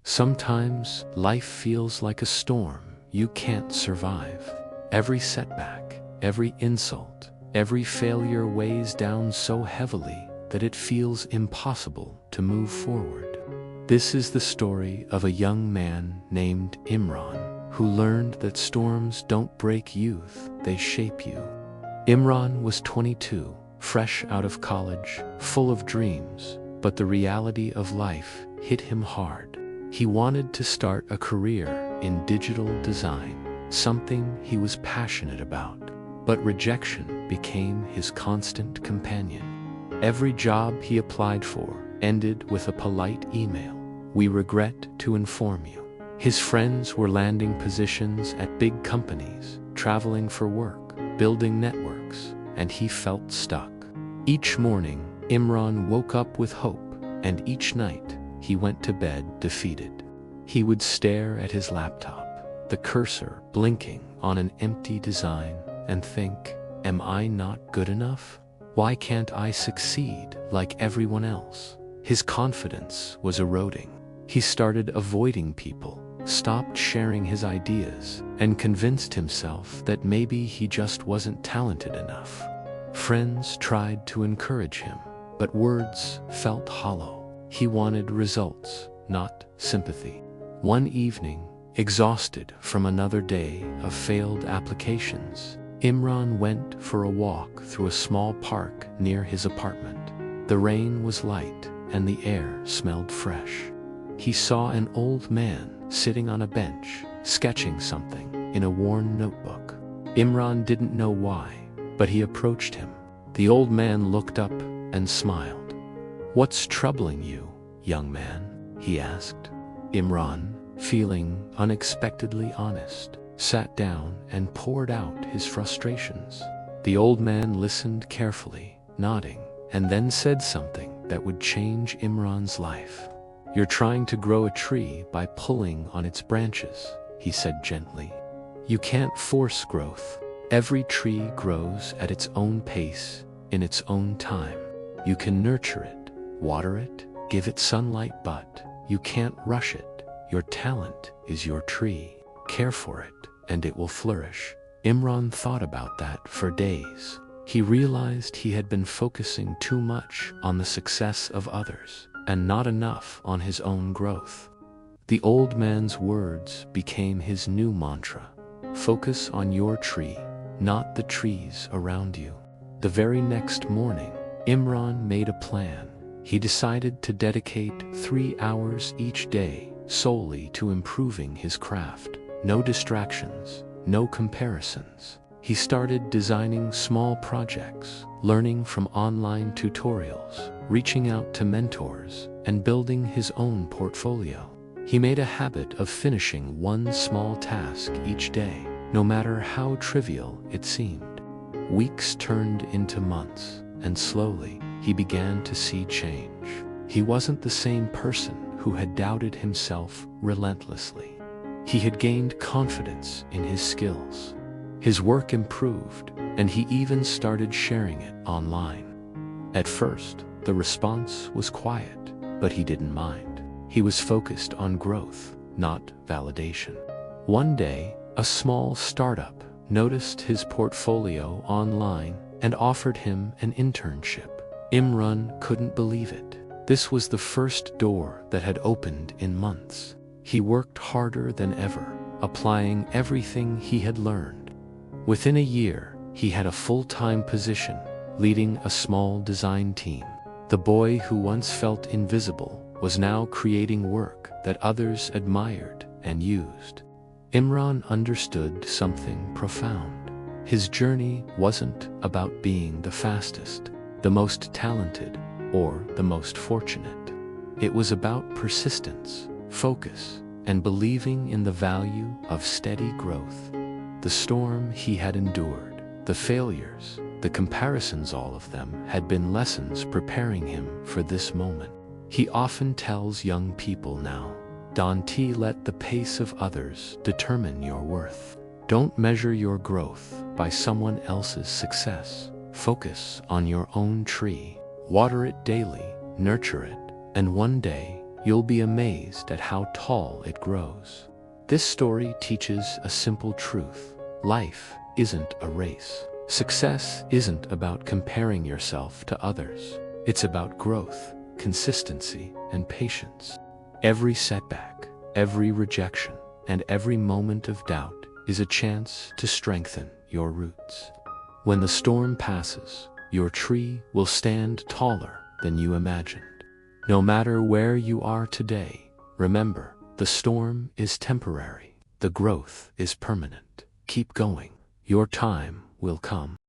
Sometimes life feels like a storm you can't survive. Every setback, every insult, every failure weighs down so heavily that it feels impossible to move forward. This is the story of a young man named Imran, who learned that storms don't break youth, they shape you. Imran was 22, fresh out of college, full of dreams, but the reality of life hit him hard. He wanted to start a career in digital design, something he was passionate about, but rejection became his constant companion. Every job he applied for ended with a polite email, "We regret to inform you." His friends were landing positions at big companies, traveling for work, building networks, and he felt stuck. Each morning, Imran woke up with hope, and each night, he went to bed defeated. He would stare at his laptop, the cursor blinking on an empty design, and think, "Am I not good enough? Why can't I succeed like everyone else?" His confidence was eroding. He started avoiding people, stopped sharing his ideas, and convinced himself that maybe he just wasn't talented enough. Friends tried to encourage him, but words felt hollow. He wanted results, not sympathy. One evening, exhausted from another day of failed applications, Imran went for a walk through a small park near his apartment. The rain was light and the air smelled fresh. He saw an old man sitting on a bench, sketching something in a worn notebook. Imran didn't know why, but he approached him. The old man looked up and smiled. "What's troubling you, young man?" he asked. Imran, feeling unexpectedly honest, sat down and poured out his frustrations. The old man listened carefully, nodding, and then said something that would change Imran's life. "You're trying to grow a tree by pulling on its branches," he said gently. "You can't force growth. Every tree grows at its own pace, in its own time. You can nurture it, water it, give it sunlight, but you can't rush it. Your talent is your tree. Care for it, and it will flourish." Imran thought about that for days. He realized he had been focusing too much on the success of others, and not enough on his own growth. The old man's words became his new mantra. Focus on your tree, not the trees around you. The very next morning, Imran made a plan. He decided to dedicate 3 hours each day solely to improving his craft. No distractions, no comparisons. He started designing small projects, learning from online tutorials, reaching out to mentors, and building his own portfolio. He made a habit of finishing one small task each day, no matter how trivial it seemed. Weeks turned into months, and slowly, he began to see change. He wasn't the same person who had doubted himself relentlessly. He had gained confidence in his skills. His work improved, and he even started sharing it online. At first, the response was quiet, but he didn't mind. He was focused on growth, not validation. One day, a small startup noticed his portfolio online and offered him an internship. Imran couldn't believe it. This was the first door that had opened in months. He worked harder than ever, applying everything he had learned. Within a year, he had a full-time position, leading a small design team. The boy who once felt invisible was now creating work that others admired and used. Imran understood something profound. His journey wasn't about being the fastest, the most talented, or the most fortunate. It was about persistence, focus, and believing in the value of steady growth. The storm he had endured, the failures, the comparisons, all of them had been lessons preparing him for this moment. He often tells young people now, "Don't let the pace of others determine your worth. Don't measure your growth by someone else's success. Focus on your own tree, water it daily, nurture it, and one day you'll be amazed at how tall it grows. This story teaches a simple truth. Life isn't a race. Success isn't about comparing yourself to others. It's about growth, consistency, and patience. Every setback, every rejection, and every moment of doubt is a chance to strengthen your roots. When the storm passes, your tree will stand taller than you imagined. No matter where you are today, remember, the storm is temporary. The growth is permanent. Keep going. Your time will come.